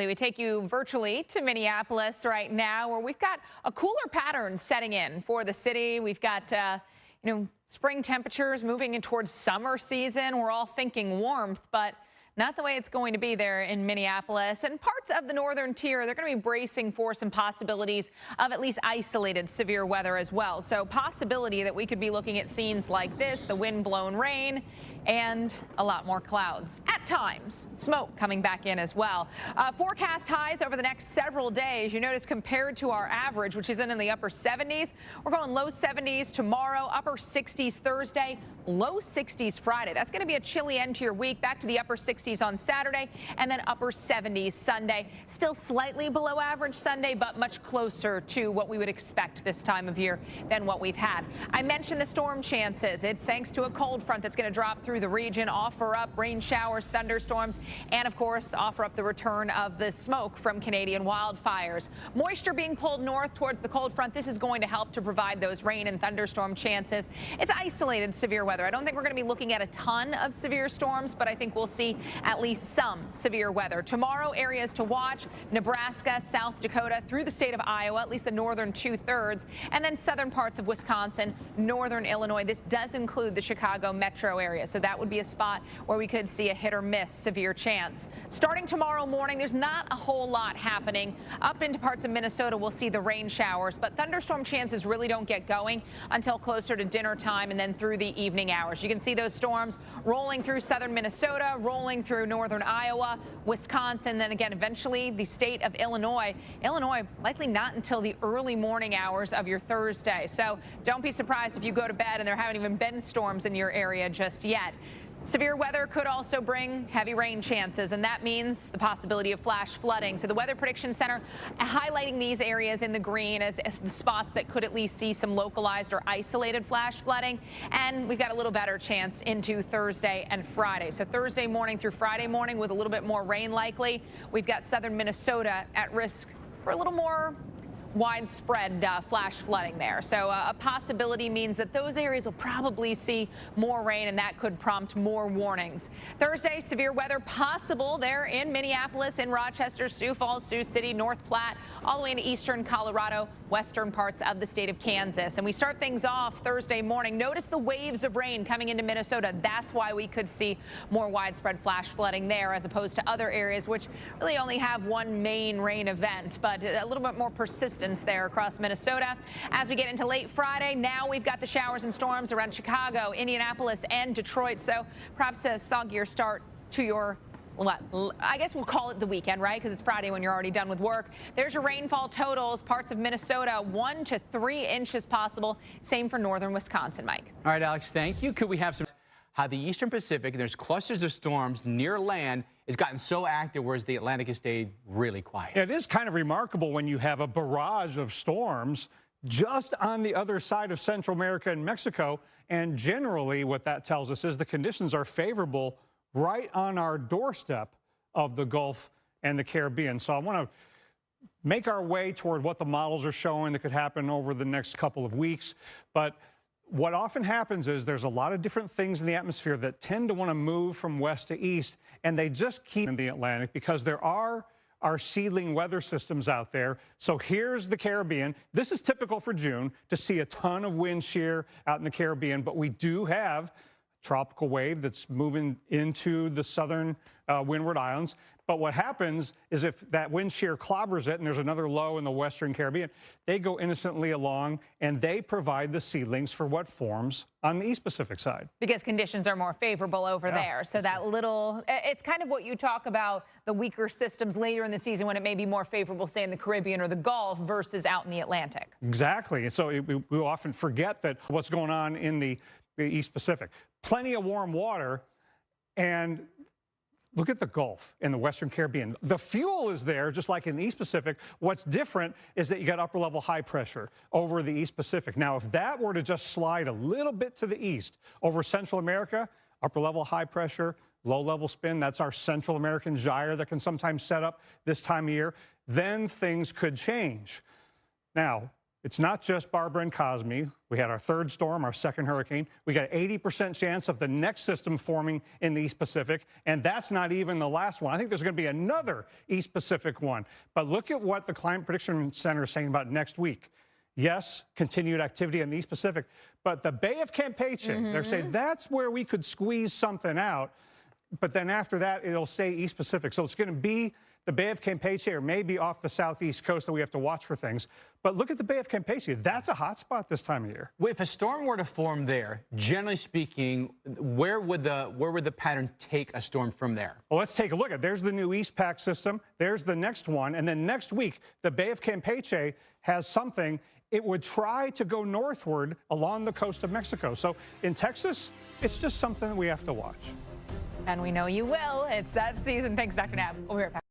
We take you virtually to Minneapolis right now, where we've got a cooler pattern setting in for the city. We've got, spring temperatures moving in towards summer season. We're all thinking warmth, but not the way it's going to be there in Minneapolis. And parts of the northern tier, they're going to be bracing for some possibilities of at least isolated severe weather as well. So possibility that we could be looking at scenes like this, the wind-blown rain, and a lot more clouds. At times, smoke coming back in as well. Forecast highs over the next several days. You notice compared to our average, which is in the upper 70s, we're going low 70s tomorrow, upper 60s Thursday, low 60s Friday. That's going to be a chilly end to your week, back to the upper 60s on Saturday, and then upper 70s Sunday. Still slightly below average Sunday, but much closer to what we would expect this time of year than what we've had. I mentioned the storm chances. It's thanks to a cold front that's going to drop through the region, offer up rain showers, thunderstorms, and of course offer up the return of the smoke from Canadian wildfires. Moisture being pulled north towards the cold front. This is going to help to provide those rain and thunderstorm chances. It's isolated severe weather. I don't think we're going to be looking at a ton of severe storms, but I think we'll see at least some severe weather. Tomorrow, areas to watch: Nebraska, South Dakota, through the state of Iowa, at least the northern 2/3, and then southern parts of Wisconsin, northern Illinois. This does include the Chicago metro area, so that would be a spot where we could see a hit or miss severe chance. Starting tomorrow morning, there's not a whole lot happening. Up into parts of Minnesota, we'll see the rain showers, but thunderstorm chances really don't get going until closer to dinner time and then through the evening hours. You can see those storms rolling through southern Minnesota, rolling through northern Iowa, Wisconsin, then again eventually the state of Illinois. Illinois likely not until the early morning hours of your Thursday. So don't be surprised if you go to bed and there haven't even been storms in your area just yet. Severe weather could also bring heavy rain chances, and that means the possibility of flash flooding. So the Weather Prediction Center highlighting these areas in the green as the spots that could at least see some localized or isolated flash flooding. And we've got a little better chance into Thursday and Friday. So Thursday morning through Friday morning with a little bit more rain likely. We've got southern Minnesota at risk for a little more widespread flash flooding there. So a possibility means that those areas will probably see more rain, and that could prompt more warnings. Thursday, severe weather possible there in Minneapolis, in Rochester, Sioux Falls, Sioux City, North Platte, all the way into eastern Colorado, western parts of the state of Kansas. And we start things off Thursday morning. Notice the waves of rain coming into Minnesota. That's why we could see more widespread flash flooding there as opposed to other areas which really only have one main rain event, but a little bit more persistent there across Minnesota. As we get into late Friday, now we've got the showers and storms around Chicago, Indianapolis, and Detroit. So perhaps a soggier start to your, I guess we'll call it the weekend, right? Because it's Friday when you're already done with work. There's your rainfall totals. Parts of Minnesota, 1 to 3 inches possible. Same for northern Wisconsin, Mike. All right, Alex, thank you. Could we have some? How the eastern Pacific, there's clusters of storms near land, has gotten so active, whereas the Atlantic has stayed really quiet. Yeah, it is kind of remarkable when you have a barrage of storms just on the other side of Central America and Mexico. And generally, what that tells us is the conditions are favorable right on our doorstep of the Gulf and the Caribbean. So I want to make our way toward what the models are showing that could happen over the next couple of weeks. But what often happens is there's a lot of different things in the atmosphere that tend to want to move from west to east, and they just keep in the Atlantic because there are our seedling weather systems out there. So here's the Caribbean. This is typical for June to see a ton of wind shear out in the Caribbean, but we do have a tropical wave that's moving into the southern Windward Islands. But what happens is if that wind shear clobbers it and there's another low in the western Caribbean, they go innocently along and they provide the seedlings for what forms on the East Pacific side. Because conditions are more favorable over there. So that little, it's kind of what you talk about, the weaker systems later in the season when it may be more favorable, say in the Caribbean or the Gulf versus out in the Atlantic. Exactly. And so we often forget that what's going on in the East Pacific. Plenty of warm water, and look at the Gulf in the Western Caribbean. The fuel is there, just like in the East Pacific. What's different is that you got upper level high pressure over the East Pacific. Now, if that were to just slide a little bit to the east over Central America, upper level high pressure, low level spin, that's our Central American gyre that can sometimes set up this time of year, then things could change. Now, It's not just Barbara and Cosme. We had our third storm, our second hurricane. We got an 80% chance of the next system forming in the East Pacific, and that's not even the last one. I think there's going to be another East Pacific one. But look at what the Climate Prediction Center is saying about next week. Yes, continued activity in the East Pacific, but the Bay of Campeche, they're saying that's where we could squeeze something out, but then after that, it'll stay East Pacific. So it's going to be the Bay of Campeche or maybe off the southeast coast that we have to watch for things. But look at the Bay of Campeche. That's a hot spot this time of year. If a storm were to form there, generally speaking, where would the pattern take a storm from there? Well, let's take a look at. There's the new East Pac system. There's the next one. And then next week, the Bay of Campeche has something. It would try to go northward along the coast of Mexico. So in Texas, it's just something that we have to watch. And we know you will. It's that season. Thanks, Dr. Knapp. We'll be right back.